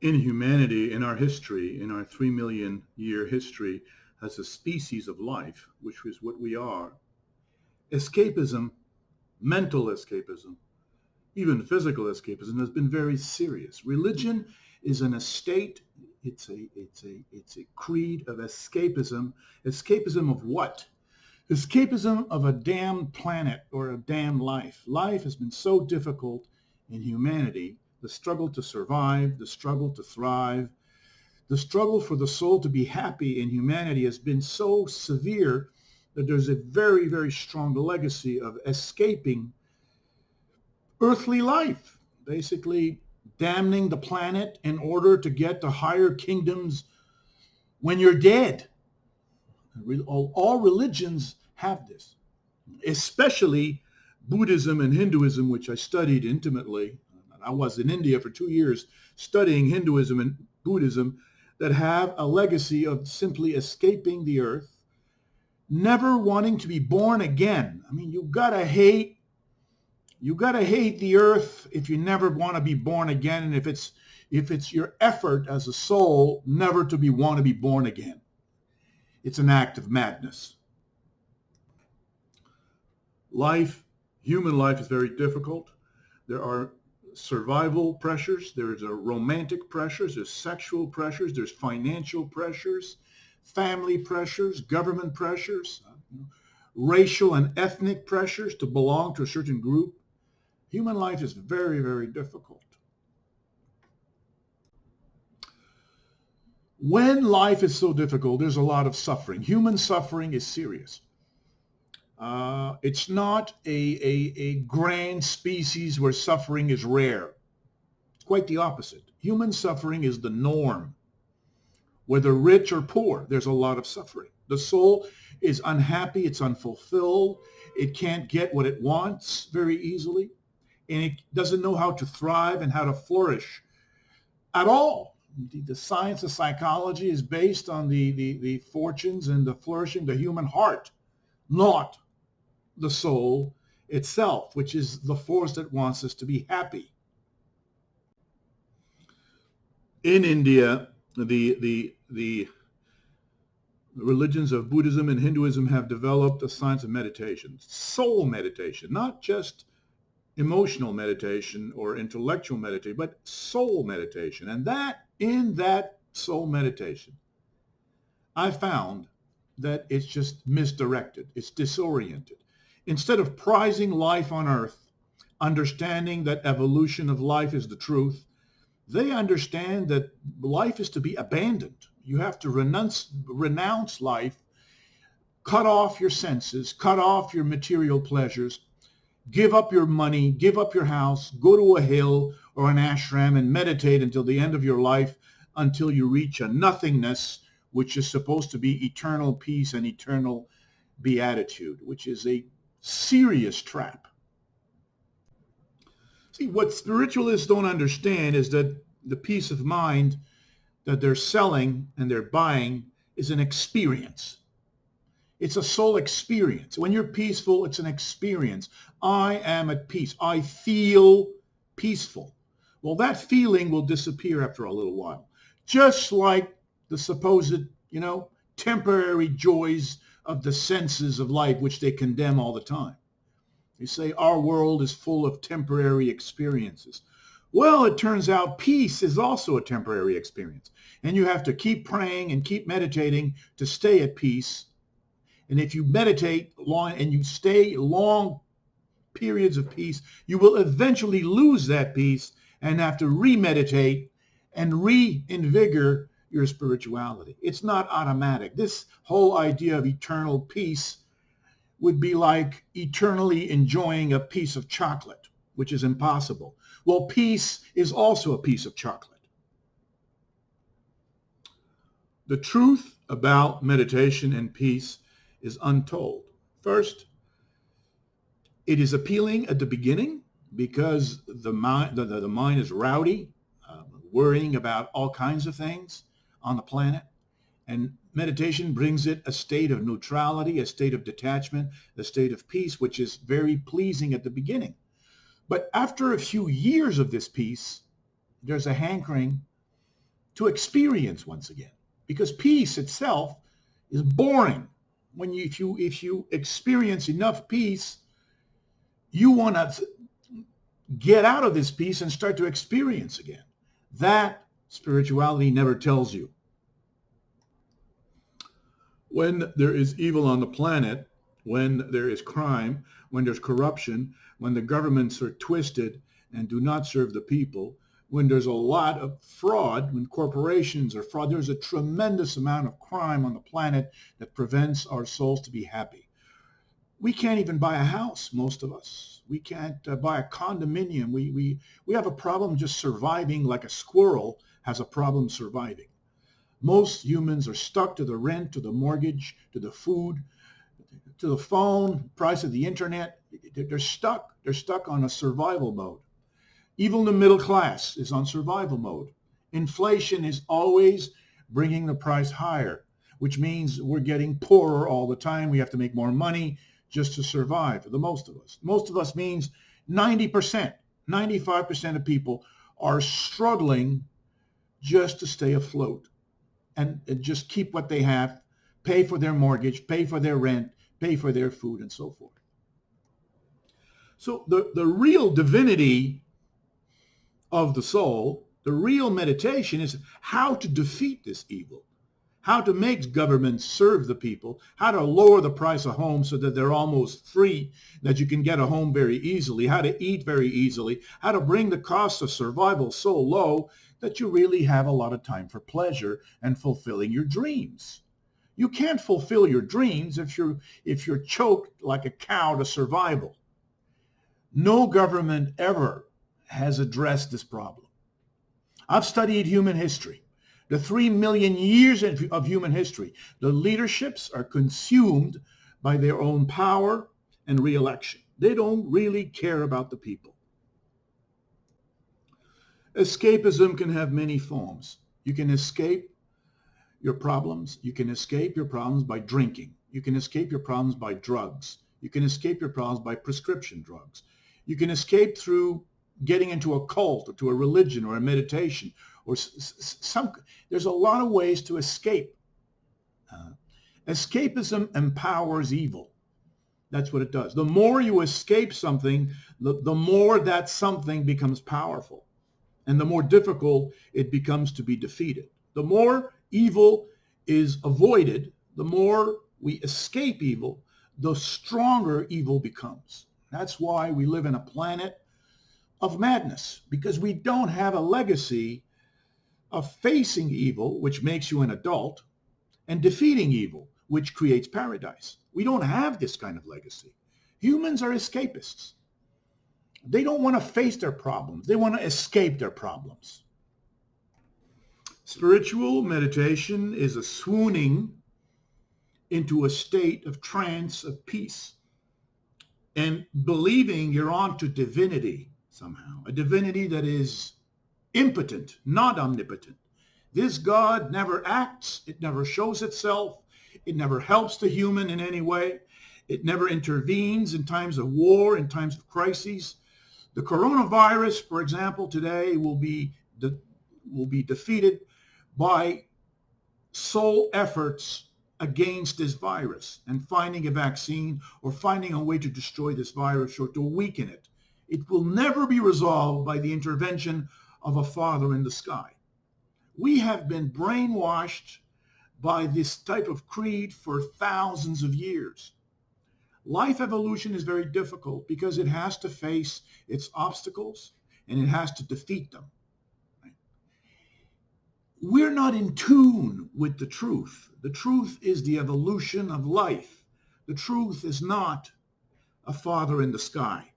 In humanity, in our history, in our 3 million year history, as a species of life, which is what we are, escapism, mental escapism, even physical escapism has been very serious. Religion is an estate, it's a creed of escapism. Escapism of what? Escapism of a damned planet or a damned life. Life has been so difficult in humanity. The struggle to survive, the struggle to thrive, the struggle for the soul to be happy in humanity has been so severe that there's a very, very strong legacy of escaping earthly life, basically damning the planet in order to get to higher kingdoms when you're dead. All religions have this, especially Buddhism and Hinduism, which I studied intimately. I was in India for 2 years studying Hinduism and Buddhism, that have a legacy of simply escaping the earth, never wanting to be born again. I mean, you gotta hate the earth if you never want to be born again, and if it's your effort as a soul never to want to be born again. It's an act of madness. Human life is very difficult. There are survival pressures, there's romantic pressures, there's sexual pressures, there's financial pressures, family pressures, government pressures, racial and ethnic pressures to belong to a certain group. Human life is very, very difficult. When life is so difficult, there's a lot of suffering. Human suffering is serious. It's not a grand species where suffering is rare. It's quite the opposite. Human suffering is the norm. Whether rich or poor, there's a lot of suffering. The soul is unhappy, it's unfulfilled, it can't get what it wants very easily, and it doesn't know how to thrive and how to flourish at all. The science of psychology is based on the fortunes and the flourishing of the human heart, not the soul itself, which is the force that wants us to be happy. In India, the religions of Buddhism and Hinduism have developed a science of meditation, soul meditation, not just emotional meditation or intellectual meditation, but soul meditation. And in that soul meditation, I found that it's just misdirected. It's disoriented. Instead of prizing life on earth, understanding that evolution of life is the truth, they understand that life is to be abandoned. You have to renounce life, cut off your senses, cut off your material pleasures, give up your money, give up your house, go to a hill or an ashram and meditate until the end of your life, until you reach a nothingness, which is supposed to be eternal peace and eternal beatitude, which is a serious trap. See, what spiritualists don't understand is that the peace of mind that they're selling and they're buying is an experience. It's a soul experience. When you're peaceful, it's an experience. I am at peace. I feel peaceful. Well, that feeling will disappear after a little while. Just like the supposed, temporary joys of the senses of life, which they condemn all the time. They say our world is full of temporary experiences. Well, it turns out peace is also a temporary experience. And you have to keep praying and keep meditating to stay at peace. And if you meditate long and you stay long periods of peace, you will eventually lose that peace and have to remeditate and reinvigorate your spirituality. It's not automatic. This whole idea of eternal peace would be like eternally enjoying a piece of chocolate, which is impossible. Well, peace is also a piece of chocolate. The truth about meditation and peace is untold. First, it is appealing at the beginning because the mind is rowdy, worrying about all kinds of things on the planet. And meditation brings it a state of neutrality, a state of detachment, a state of peace, which is very pleasing at the beginning. But after a few years of this peace, there's a hankering to experience once again, because peace itself is boring. If you experience enough peace, you want to get out of this peace and start to experience again. That spirituality never tells you. When there is evil on the planet, when there is crime, when there's corruption, when the governments are twisted and do not serve the people, when there's a lot of fraud, when corporations are fraud, there's a tremendous amount of crime on the planet that prevents our souls to be happy. We can't even buy a house, most of us. We can't buy a condominium. We have a problem just surviving, like a squirrel has a problem surviving. Most humans are stuck to the rent, to the mortgage, to the food, to the phone, price of the internet. They're stuck. They're stuck on a survival mode. Even the middle class is on survival mode. Inflation is always bringing the price higher, which means we're getting poorer all the time. We have to make more money just to survive for the most of us. Most of us means 90%, 95% of people are struggling just to stay afloat and just keep what they have, pay for their mortgage, pay for their rent, pay for their food, and so forth. So the real divinity of the soul, the real meditation is how to defeat this evil, how to make governments serve the people, how to lower the price of homes so that they're almost free, that you can get a home very easily, how to eat very easily, how to bring the cost of survival so low that you really have a lot of time for pleasure and fulfilling your dreams. You can't fulfill your dreams if you're choked like a cow to survival. No government ever has addressed this problem. I've studied human history. The 3 million years of human history, the leaderships are consumed by their own power and re-election. They don't really care about the people. Escapism can have many forms. You can escape your problems. You can escape your problems by drinking. You can escape your problems by drugs. You can escape your problems by prescription drugs. You can escape through getting into a cult or to a religion or a meditation or there's a lot of ways to escape. Escapism empowers evil. That's what it does. The more you escape something, the more that something becomes powerful and the more difficult it becomes to be defeated. The more evil is avoided, the more we escape evil, the stronger evil becomes. That's why we live in a planet of madness, because we don't have a legacy of facing evil, which makes you an adult, and defeating evil, which creates paradise. We don't have this kind of legacy. Humans are escapists. They don't want to face their problems. They want to escape their problems. Spiritual meditation is a swooning into a state of trance, of peace, and believing you're on to divinity somehow, a divinity that is impotent, not omnipotent. This God never acts. It never shows itself. It never helps the human in any way. It never intervenes in times of war, in times of crises. The coronavirus, for example, today will be defeated by sole efforts against this virus and finding a vaccine or finding a way to destroy this virus or to weaken it. It will never be resolved by the intervention of a father in the sky. We have been brainwashed by this type of creed for thousands of years. Life evolution is very difficult because it has to face its obstacles and it has to defeat them. We're not in tune with the truth. The truth is the evolution of life. The truth is not a father in the sky.